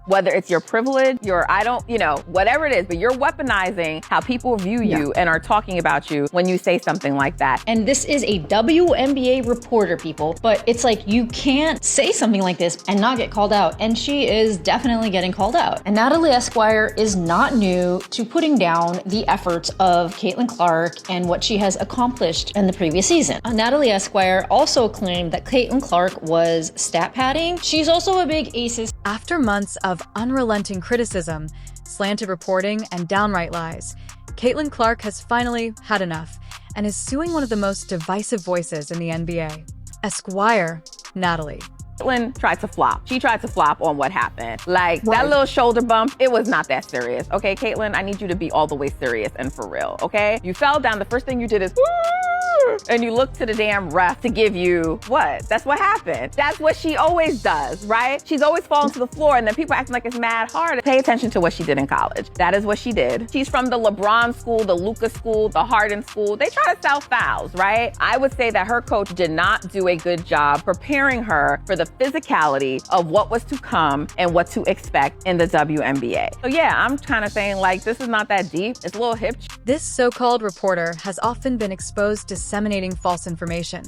whether it's your privilege, whatever it is, but you're weaponizing how people view you and are talking about you when you say something like that. And this is a WNBA reporter, people, but it's like you can't say something like this and not get called out. And she is definitely getting called out. And Natalie Esquire is not new to putting down the efforts of Caitlin Clark and what she has accomplished in the previous season. Natalie Esquire also claimed that Caitlin Clark was stat padding. She's also a big Aces. After months of unrelenting criticism, slanted reporting, and downright lies, Caitlin Clark has finally had enough and is suing one of the most divisive voices in the NBA. Esquire, Natalie. Caitlin tried to flop. She tried to flop on what happened. That little shoulder bump, it was not that serious. Okay, Caitlin, I need you to be all the way serious and for real, okay? You fell down, the first thing you did is, and you look to the damn ref to give you what? That's what happened. That's what she always does, right? She's always falling to the floor and then people acting like it's mad hard. Pay attention to what she did in college. That is what she did. She's from the LeBron school, the Luka school, the Harden school. They try to sell fouls, right? I would say that her coach did not do a good job preparing her for the physicality of what was to come and what to expect in the WNBA. So yeah, I'm kind of saying this is not that deep. It's a little hip. This so-called reporter has often been exposed disseminating false information,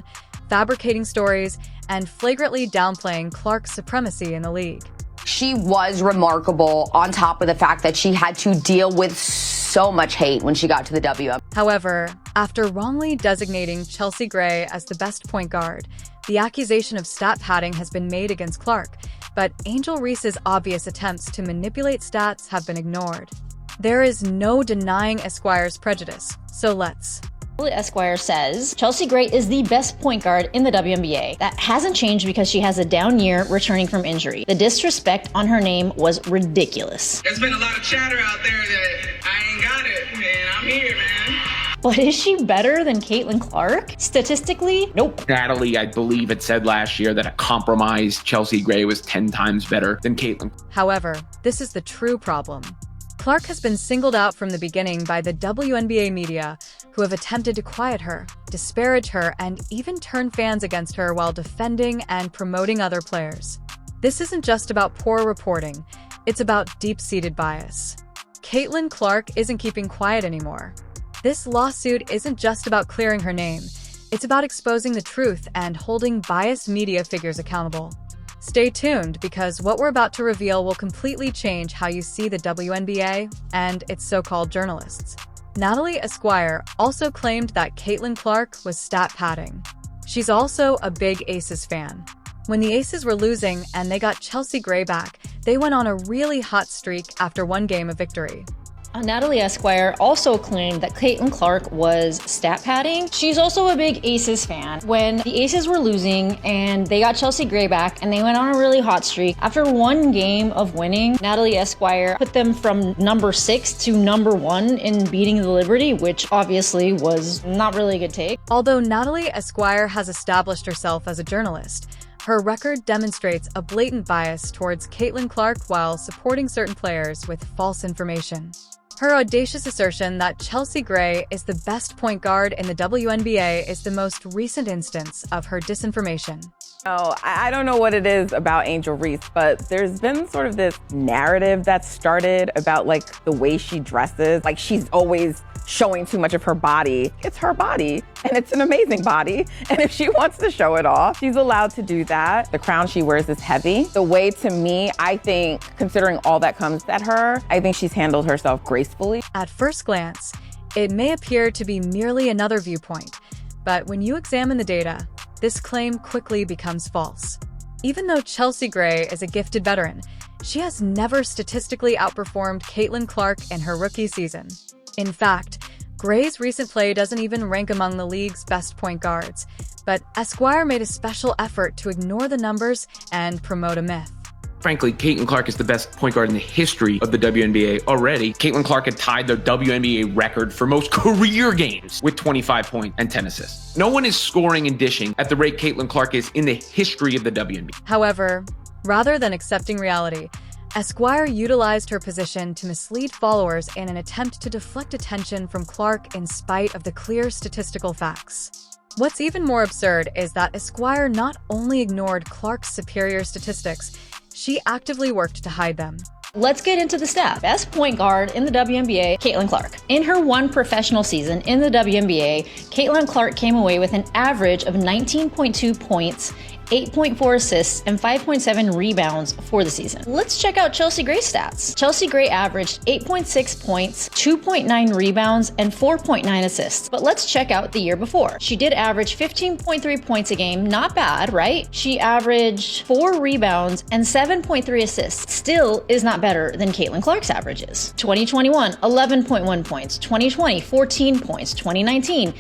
fabricating stories, and flagrantly downplaying Clark's supremacy in the league. She was remarkable on top of the fact that she had to deal with so much hate when she got to the WNBA. However, after wrongly designating Chelsea Gray as the best point guard, the accusation of stat padding has been made against Clark, but Angel Reese's obvious attempts to manipulate stats have been ignored. There is no denying Esquire's prejudice, so let's. Esquire says Chelsea Gray is the best point guard in the WNBA. That hasn't changed because she has a down year returning from injury. The disrespect on her name was ridiculous. There's been a lot of chatter out there that I ain't got it, and I'm here, man. But is she better than Caitlin Clark? Statistically, nope. Natalie, I believe, had said last year that a compromised Chelsea Gray was 10 times better than Caitlin. However, this is the true problem. Clark has been singled out from the beginning by the WNBA media, who have attempted to quiet her, disparage her, and even turn fans against her while defending and promoting other players. This isn't just about poor reporting, it's about deep-seated bias. Caitlin Clark isn't keeping quiet anymore. This lawsuit isn't just about clearing her name, it's about exposing the truth and holding biased media figures accountable. Stay tuned, because what we're about to reveal will completely change how you see the WNBA and its so-called journalists. Natalie Esquire also claimed that Caitlin Clark was stat padding. She's also a big Aces fan. When the Aces were losing and they got Chelsea Gray back, they went on a really hot streak after one game of victory. Natalie Esquire also claimed that Caitlin Clark was stat padding. She's also a big Aces fan. When the Aces were losing and they got Chelsea Gray back and they went on a really hot streak, after one game of winning, Natalie Esquire put them from number 6 to number 1 in beating the Liberty, which obviously was not really a good take. Although Natalie Esquire has established herself as a journalist, her record demonstrates a blatant bias towards Caitlin Clark while supporting certain players with false information. Her audacious assertion that Chelsea Gray is the best point guard in the WNBA is the most recent instance of her disinformation. I don't know what it is about Angel Reese, but there's been sort of this narrative that started about the way she dresses. She's always showing too much of her body. It's her body, and it's an amazing body. And if she wants to show it off, she's allowed to do that. The crown she wears is heavy. The way, to me, I think, considering all that comes at her, I think she's handled herself gracefully. At first glance, it may appear to be merely another viewpoint, but when you examine the data, this claim quickly becomes false. Even though Chelsea Gray is a gifted veteran, she has never statistically outperformed Caitlin Clark in her rookie season. In fact, Gray's recent play doesn't even rank among the league's best point guards, but Esquire made a special effort to ignore the numbers and promote a myth. Frankly, Caitlin Clark is the best point guard in the history of the WNBA already. Caitlin Clark had tied the WNBA record for most career games with 25 points and 10 assists. No one is scoring and dishing at the rate Caitlin Clark is in the history of the WNBA. However, rather than accepting reality, Esquire utilized her position to mislead followers in an attempt to deflect attention from Clark in spite of the clear statistical facts. What's even more absurd is that Esquire not only ignored Clark's superior statistics, she actively worked to hide them. Let's get into the stats. Best point guard in the WNBA, Caitlin Clark. In her one professional season in the WNBA, Caitlin Clark came away with an average of 19.2 points, 8.4 assists, and 5.7 rebounds for the season. Let's check out Chelsea Gray's stats. Chelsea Gray averaged 8.6 points, 2.9 rebounds, and 4.9 assists. But let's check out the year before. She did average 15.3 points a game, not bad, right? She averaged 4 rebounds and 7.3 assists. Still is not better than Caitlin Clark's averages. 2021, 11.1 points. 2020, 14 points. 2019,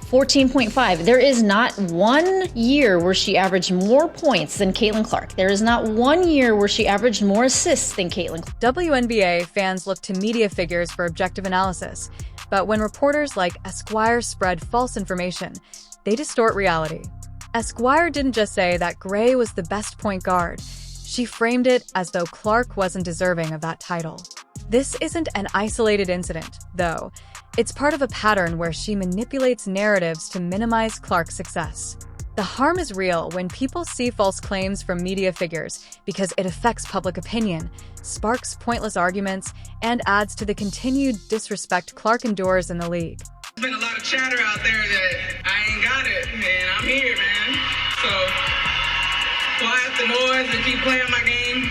14.5. There is not one year where she averaged more points than Caitlin Clark. There is not one year where she averaged more assists than Caitlin Clark. WNBA fans look to media figures for objective analysis, but when reporters like Esquire spread false information, they distort reality. Esquire didn't just say that Gray was the best point guard. She framed it as though Clark wasn't deserving of that title. This isn't an isolated incident, though. It's part of a pattern where she manipulates narratives to minimize Clark's success. The harm is real when people see false claims from media figures because it affects public opinion, sparks pointless arguments, and adds to the continued disrespect Clark endures in the league. There's been a lot of chatter out there that I ain't got it, and I'm here, man. So quiet the noise and keep playing my game.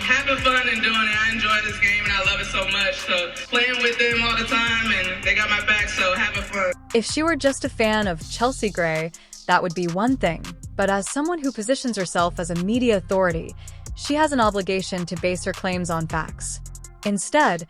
Having fun and doing it. I enjoy this game and I love it so much. So playing with them all the time and they got my back, so having fun. If she were just a fan of Chelsea Gray, that would be one thing. But as someone who positions herself as a media authority, she has an obligation to base her claims on facts. Instead,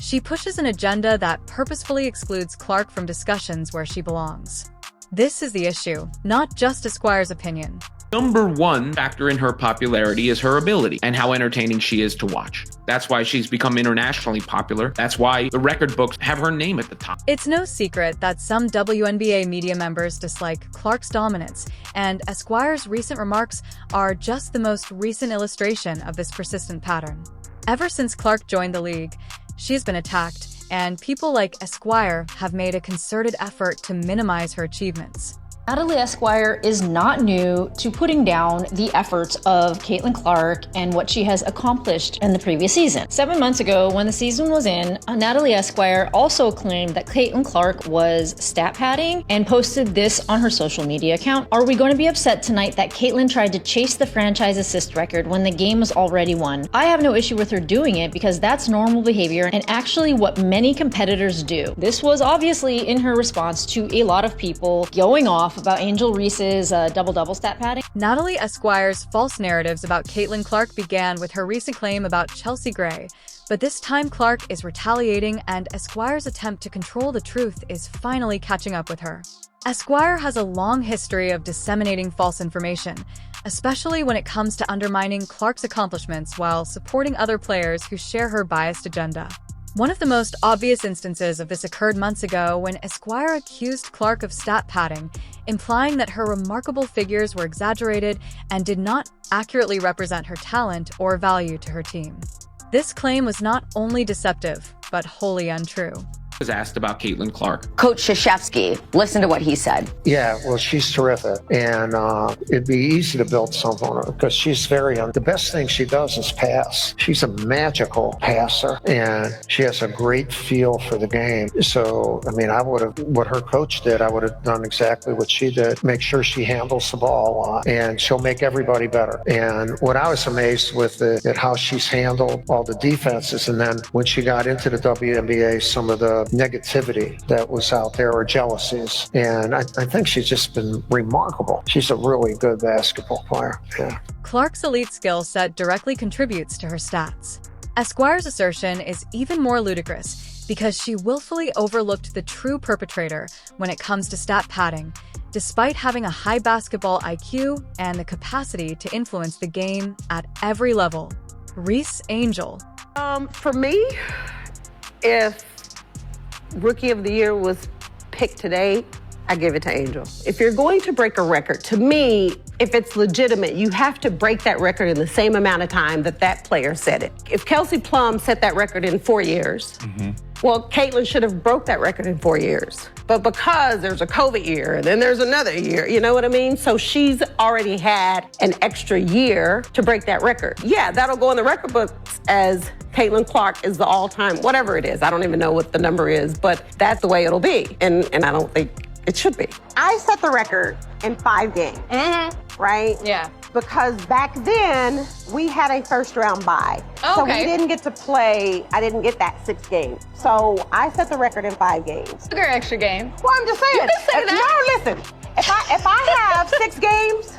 she pushes an agenda that purposefully excludes Clark from discussions where she belongs. This is the issue, not just Esquire's opinion. Number one factor in her popularity is her ability and how entertaining she is to watch. That's why she's become internationally popular. That's why the record books have her name at the top. It's no secret that some WNBA media members dislike Clark's dominance, and Esquire's recent remarks are just the most recent illustration of this persistent pattern. Ever since Clark joined the league, she's been attacked, and people like Esquire have made a concerted effort to minimize her achievements. Natalie Esquire is not new to putting down the efforts of Caitlin Clark and what she has accomplished in the previous season. 7 months ago, when the season was in, Natalie Esquire also claimed that Caitlin Clark was stat padding and posted this on her social media account. Are we going to be upset tonight that Caitlin tried to chase the franchise assist record when the game was already won? I have no issue with her doing it because that's normal behavior and actually what many competitors do. This was obviously in her response to a lot of people going off about Angel Reese's double-double stat padding. Natalie Esquire's false narratives about Caitlin Clark began with her recent claim about Chelsea Gray, but this time Clark is retaliating and Esquire's attempt to control the truth is finally catching up with her. Esquire has a long history of disseminating false information, especially when it comes to undermining Clark's accomplishments while supporting other players who share her biased agenda. One of the most obvious instances of this occurred months ago when Esquire accused Clark of stat padding, implying that her remarkable figures were exaggerated and did not accurately represent her talent or value to her team. This claim was not only deceptive, but wholly untrue. Was asked about Caitlin Clark. Coach Krzyzewski, listen to what he said. Yeah, well, she's terrific, and it'd be easy to build something on her because she's the best thing she does is pass. She's a magical passer, and she has a great feel for the game. So, I mean, what her coach did, I would have done exactly what she did. Make sure she handles the ball, and she'll make everybody better. And what I was amazed with at how she's handled all the defenses, and then when she got into the WNBA, some of the negativity that was out there or jealousies. And I think she's just been remarkable. She's a really good basketball player. Yeah. Clark's elite skill set directly contributes to her stats. Esquire's assertion is even more ludicrous because she willfully overlooked the true perpetrator when it comes to stat padding, despite having a high basketball IQ and the capacity to influence the game at every level. Reese Angel. For me, if Rookie of the Year was picked today, I give it to Angel. If you're going to break a record, to me, if it's legitimate, you have to break that record in the same amount of time that player set it. If Kelsey Plum set that record in 4 years, Well, Caitlyn should have broke that record in 4 years. But because there's a COVID year, and then there's another year, you know what I mean? So she's already had an extra year to break that record. Yeah, that'll go in the record books as Caitlyn Clark is the all-time, whatever it is. I don't even know what the number is, but that's the way it'll be. And I don't think it should be. I set the record in 5 games, right? Yeah. Because back then, we had a first round bye. Oh, so okay. we didn't get to play, I didn't get that 6 games. So I set the record in 5 games. Took her extra game. Well, I'm just saying. You can say that. No, listen, if I have 6 games,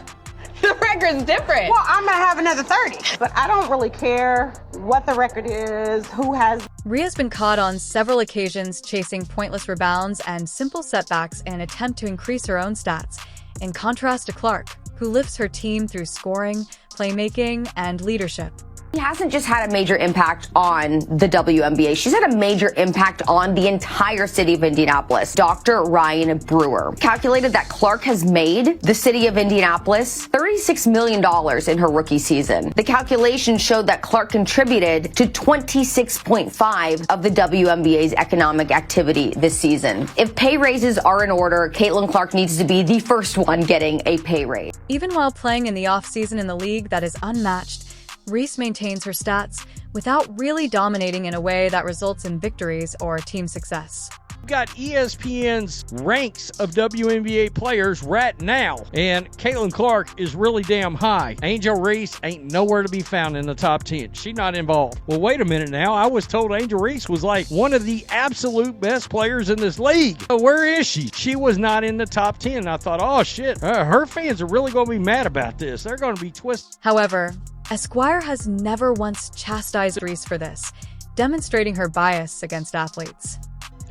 The record's different. well, I'm gonna have another 30. But I don't really care what the record is, who has. Rhea's been caught on several occasions chasing pointless rebounds and simple setbacks in an attempt to increase her own stats, in contrast to Clark, who lifts her team through scoring, playmaking, and leadership. She hasn't just had a major impact on the WNBA. She's had a major impact on the entire city of Indianapolis. Dr. Ryan Brewer calculated that Clark has made the city of Indianapolis $36 million in her rookie season. The calculation showed that Clark contributed to 26.5% of the WNBA's economic activity this season. If pay raises are in order, Caitlyn Clark needs to be the first one getting a pay raise. Even while playing in the offseason in the league that is unmatched, Reese maintains her stats without really dominating in a way that results in victories or team success. We've got ESPN's ranks of WNBA players right now, and Caitlyn Clark is really damn high. Angel Reese ain't nowhere to be found in the top 10. She's not involved. Well, wait a minute now. I was told Angel Reese was like one of the absolute best players in this league. Where is she? She was not in the top 10. I thought, oh shit, her fans are really going to be mad about this. They're going to be twisted. However, Esquire has never once chastised Reese for this, demonstrating her bias against athletes.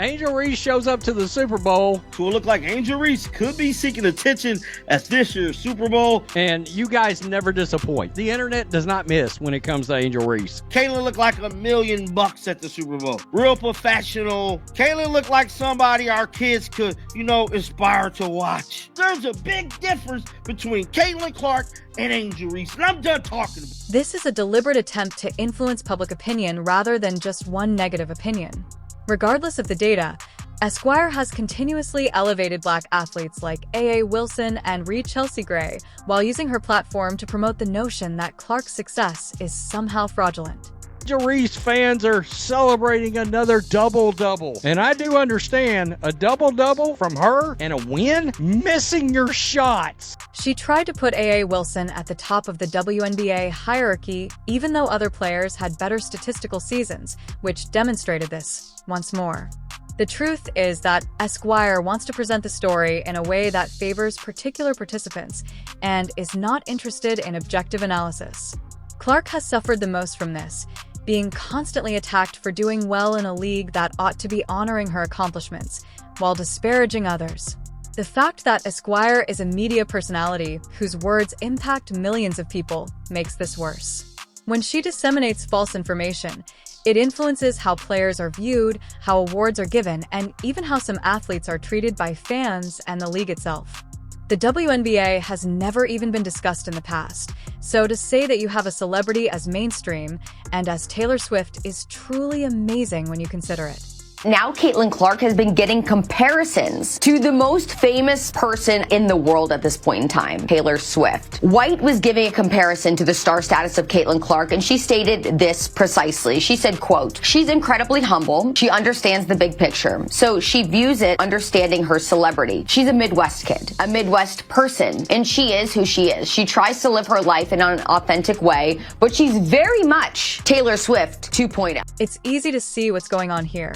Angel Reese shows up to the Super Bowl. So it looked like Angel Reese could be seeking attention at this year's Super Bowl. And you guys never disappoint. The internet does not miss when it comes to Angel Reese. Caitlyn looked like $1 million at the Super Bowl. Real professional. Caitlyn looked like somebody our kids could, inspire to watch. There's a big difference between Caitlyn Clark and Angel Reese. And I'm done talking about it. This is a deliberate attempt to influence public opinion rather than just one negative opinion. Regardless of the data, Esquire has continuously elevated Black athletes like A.A. Wilson and Reed Chelsea Gray, while using her platform to promote the notion that Clark's success is somehow fraudulent. Angel Reese fans are celebrating another double-double. And I do understand a double-double from her and a win? Missing your shots. She tried to put A.A. Wilson at the top of the WNBA hierarchy, even though other players had better statistical seasons, which demonstrated this once more. The truth is that Esquire wants to present the story in a way that favors particular participants and is not interested in objective analysis. Clark has suffered the most from this, being constantly attacked for doing well in a league that ought to be honoring her accomplishments, while disparaging others. The fact that Esquire is a media personality whose words impact millions of people makes this worse. When she disseminates false information, it influences how players are viewed, how awards are given, and even how some athletes are treated by fans and the league itself. The WNBA has never even been discussed in the past, so to say that you have a celebrity as mainstream and as Taylor Swift is truly amazing when you consider it. Now Caitlyn Clark has been getting comparisons to the most famous person in the world at this point in time, Taylor Swift. White was giving a comparison to the star status of Caitlyn Clark, and she stated this precisely. She said, quote, "She's incredibly humble. She understands the big picture. So she views it understanding her celebrity. She's a Midwest kid, a Midwest person, and she is who she is. She tries to live her life in an authentic way, but she's very much Taylor Swift 2.0. It's easy to see what's going on here.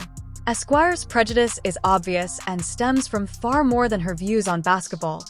Esquire's prejudice is obvious and stems from far more than her views on basketball.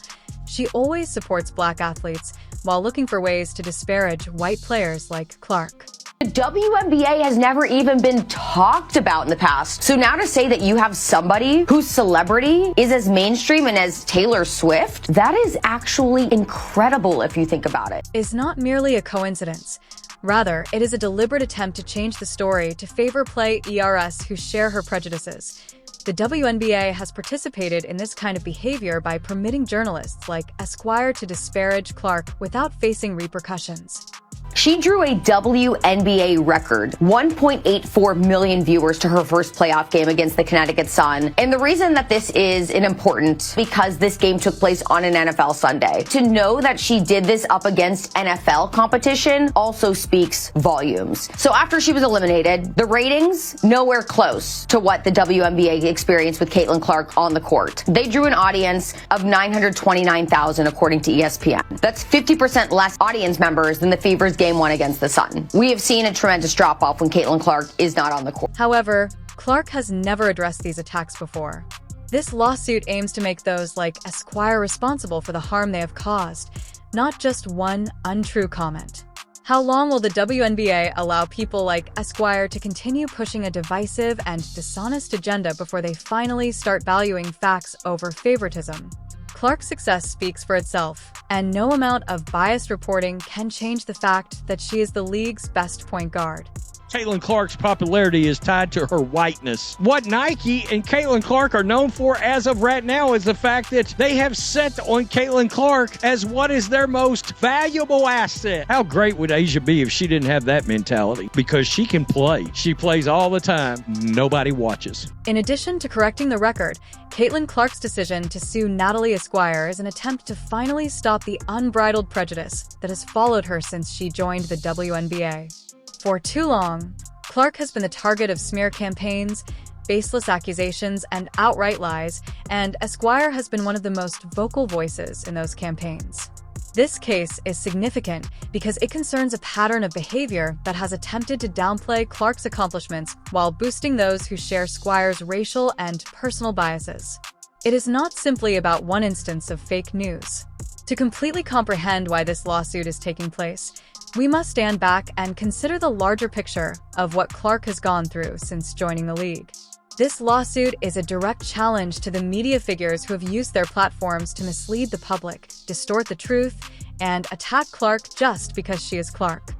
She always supports Black athletes while looking for ways to disparage white players like Clark. The WNBA has never even been talked about in the past. So now to say that you have somebody whose celebrity is as mainstream and as Taylor Swift, that is actually incredible if you think about it. Is not merely a coincidence. Rather, it is a deliberate attempt to change the story to favor play ERS who share her prejudices. The WNBA has participated in this kind of behavior by permitting journalists like Esquire to disparage Clark without facing repercussions. She drew a WNBA record, 1.84 million viewers to her first playoff game against the Connecticut Sun. And the reason that this is important because this game took place on an NFL Sunday. To know that she did this up against NFL competition also speaks volumes. So after she was eliminated, the ratings nowhere close to what the WNBA experienced with Caitlin Clark on the court. They drew an audience of 929,000 according to ESPN. That's 50% less audience members than the Fever's game one against the Sun. We have seen a tremendous drop-off when Caitlin Clark is not on the court. However, Clark has never addressed these attacks before. This lawsuit aims to make those like Esquire responsible for the harm they have caused, not just one untrue comment. How long will the WNBA allow people like Esquire to continue pushing a divisive and dishonest agenda before they finally start valuing facts over favoritism? Clark's success speaks for itself, and no amount of biased reporting can change the fact that she is the league's best point guard. Caitlin Clark's popularity is tied to her whiteness. What Nike and Caitlin Clark are known for as of right now is the fact that they have set on Caitlin Clark as what is their most valuable asset. How great would Asia be if she didn't have that mentality? Because she can play. She plays all the time. Nobody watches. In addition to correcting the record, Caitlin Clark's decision to sue Natalie Esquire is an attempt to finally stop the unbridled prejudice that has followed her since she joined the WNBA. For too long, Clark has been the target of smear campaigns, baseless accusations, and outright lies, and Esquire has been one of the most vocal voices in those campaigns. This case is significant because it concerns a pattern of behavior that has attempted to downplay Clark's accomplishments while boosting those who share Esquire's racial and personal biases. It is not simply about one instance of fake news. To completely comprehend why this lawsuit is taking place, we must stand back and consider the larger picture of what Clark has gone through since joining the league. This lawsuit is a direct challenge to the media figures who have used their platforms to mislead the public, distort the truth, and attack Clark just because she is Clark.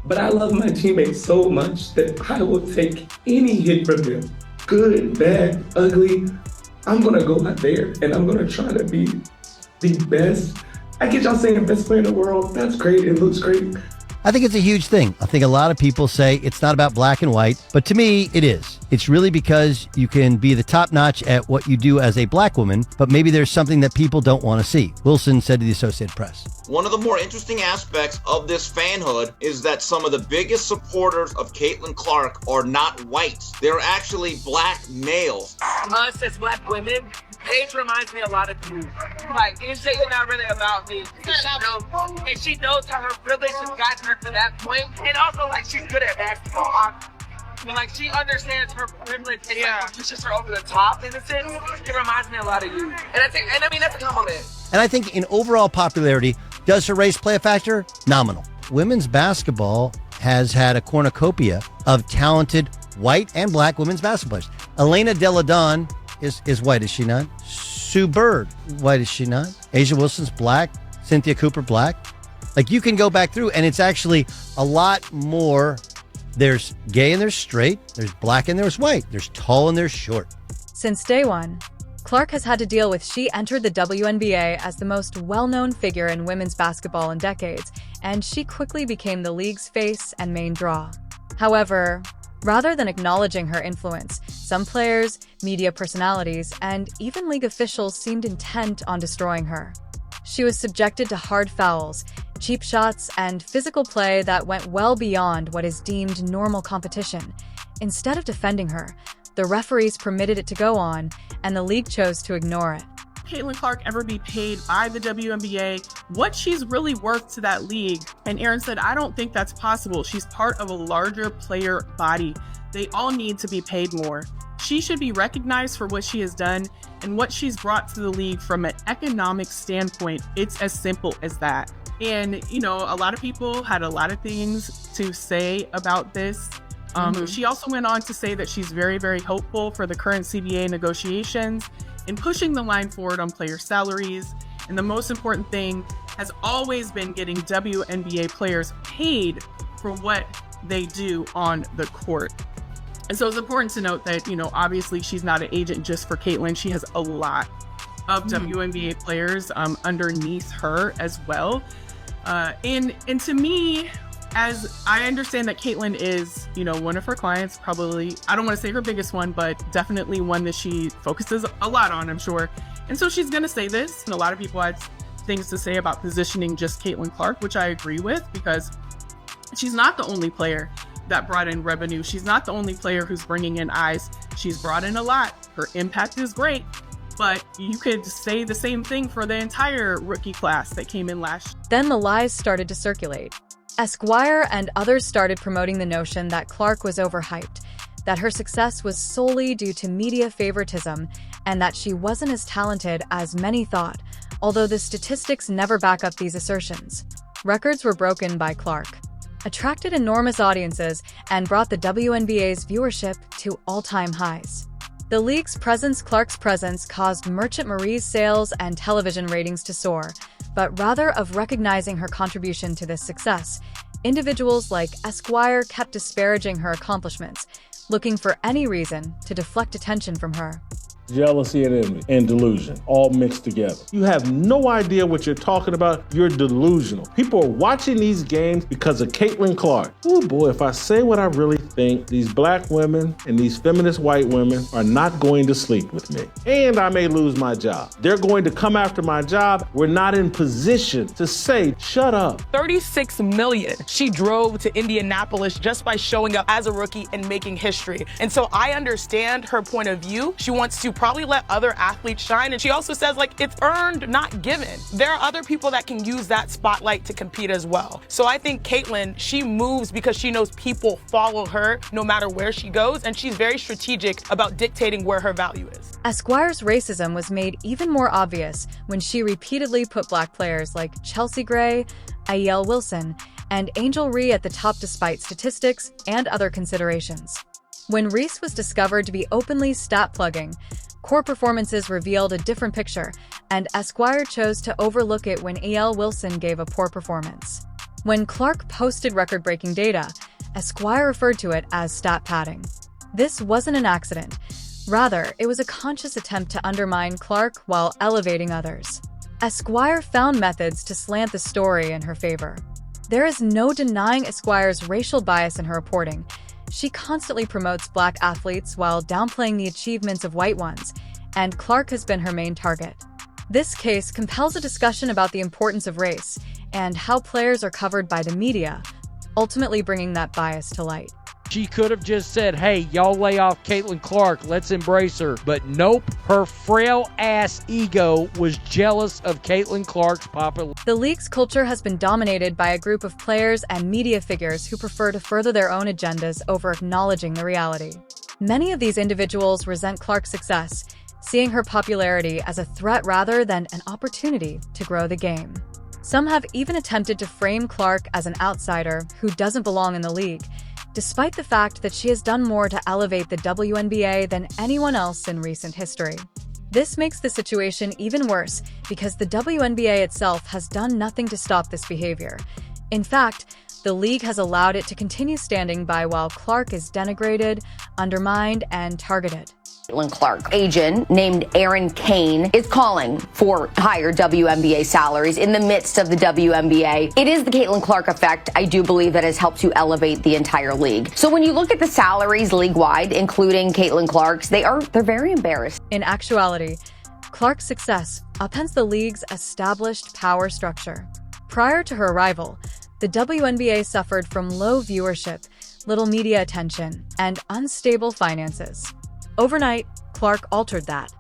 But I love my teammates so much that I will take any hit from them. Good, bad, ugly. I'm gonna go out there and I'm gonna try to be the best. I get y'all saying best player in the world. That's great. It looks great. I think it's a huge thing. I think a lot of people say it's not about black and white, but to me, it is. It's really because you can be the top notch at what you do as a black woman, but maybe there's something that people don't want to see. Wilson said to the Associated Press. One of the more interesting aspects of this fanhood is that some of the biggest supporters of Caitlin Clark are not whites. They're actually black males. Us as black women, Paige reminds me a lot of you. Like, it's not really about me. And she knows how her privilege has gotten her to that point. And also, like, she's good at basketball. And, like, she understands her privilege and like, pushes her over the top in a sense. It reminds me a lot of you. And I mean, that's a compliment. And I think in overall popularity, does her race play a factor? Nominal. Women's basketball has had a cornucopia of talented white and black women's basketball players. Elena Delle Donne is white, is she not? Sue Bird, white, is she not? Asia Wilson's black. Cynthia Cooper, black. Like, you can go back through, and it's actually a lot more. There's gay and there's straight. There's black and there's white. There's tall and there's short. Since day one, Clark has had to deal with she entered the WNBA as the most well-known figure in women's basketball in decades, and she quickly became the league's face and main draw. However, rather than acknowledging her influence, some players, media personalities, and even league officials seemed intent on destroying her. She was subjected to hard fouls, cheap shots, and physical play that went well beyond what is deemed normal competition. Instead of defending her, the referees permitted it to go on, and the league chose to ignore it. Caitlin Clark ever be paid by the WNBA what she's really worth to that league? And Aaron said, I don't think that's possible. She's part of a larger player body. They all need to be paid more. She should be recognized for what she has done and what she's brought to the league from an economic standpoint. It's as simple as that. And, you know, a lot of people had a lot of things to say about this. She also went on to say that she's very, very hopeful for the current CBA negotiations and pushing the line forward on player salaries. And the most important thing has always been getting WNBA players paid for what they do on the court. And so it's important to note that, you know, obviously she's not an agent just for Caitlin. She has a lot of WNBA players underneath her as well. And to me, As I understand that Caitlyn is, one of her clients, probably, I don't want to say her biggest one, but definitely one that she focuses a lot on, I'm sure. And so she's going to say this. And a lot of people had things to say about positioning just Caitlyn Clark, which I agree with, because she's not the only player that brought in revenue. She's not the only player who's bringing in eyes. She's brought in a lot. Her impact is great. But you could say the same thing for the entire rookie class that came in last year. Then the lies started to circulate. Esquire and others started promoting the notion that Clark was overhyped, that her success was solely due to media favoritism, and that she wasn't as talented as many thought, although the statistics never back up these assertions. Records were broken by Clark, attracted enormous audiences, and brought the WNBA's viewership to all-time highs. The league's Clark's presence caused Merchant Marie's sales and television ratings to soar, but rather of recognizing her contribution to this success, individuals like Esquire kept disparaging her accomplishments, looking for any reason to deflect attention from her. Jealousy and envy and delusion all mixed together. You have no idea what you're talking about. You're delusional. People are watching these games because of Caitlyn Clark. Oh boy, if I say what I really think, these black women and these feminist white women are not going to sleep with me. And I may lose my job. They're going to come after my job. We're not in position to say, shut up. 36 million she drove to Indianapolis just by showing up as a rookie and making history. And so I understand her point of view. She wants to probably let other athletes shine. And she also says, it's earned, not given. There are other people that can use that spotlight to compete as well. So I think Caitlyn, she moves because she knows people follow her no matter where she goes. And she's very strategic about dictating where her value is. Esquire's racism was made even more obvious when she repeatedly put black players like Chelsea Gray, Aiel Wilson, and Angel Ree at the top despite statistics and other considerations. When Reese was discovered to be openly stat-plugging, core performances revealed a different picture, and Esquire chose to overlook it when Aiel Wilson gave a poor performance. When Clark posted record-breaking data, Esquire referred to it as stat padding. This wasn't an accident. Rather, it was a conscious attempt to undermine Clark while elevating others. Esquire found methods to slant the story in her favor. There is no denying Esquire's racial bias in her reporting. She constantly promotes black athletes while downplaying the achievements of white ones, and Clark has been her main target. This case compels a discussion about the importance of race and how players are covered by the media, ultimately bringing that bias to light. She could have just said, hey, y'all lay off Caitlyn Clark, let's embrace her. But nope, her frail-ass ego was jealous of Caitlyn Clark's popularity. The league's culture has been dominated by a group of players and media figures who prefer to further their own agendas over acknowledging the reality. Many of these individuals resent Clark's success, seeing her popularity as a threat rather than an opportunity to grow the game. Some have even attempted to frame Clark as an outsider who doesn't belong in the league, despite the fact that she has done more to elevate the WNBA than anyone else in recent history. This makes the situation even worse because the WNBA itself has done nothing to stop this behavior. In fact, the league has allowed it to continue standing by while Clark is denigrated, undermined, and targeted. Caitlyn Clark agent named Aaron Kane is calling for higher WNBA salaries in the midst of the WNBA. It is the Caitlyn Clark effect, I do believe, that has helped to elevate the entire league. So when you look at the salaries league-wide, including Caitlyn Clark's, they're very embarrassed. In actuality, Clark's success upends the league's established power structure. Prior to her arrival, the WNBA suffered from low viewership, little media attention, and unstable finances. Overnight, Clark altered that.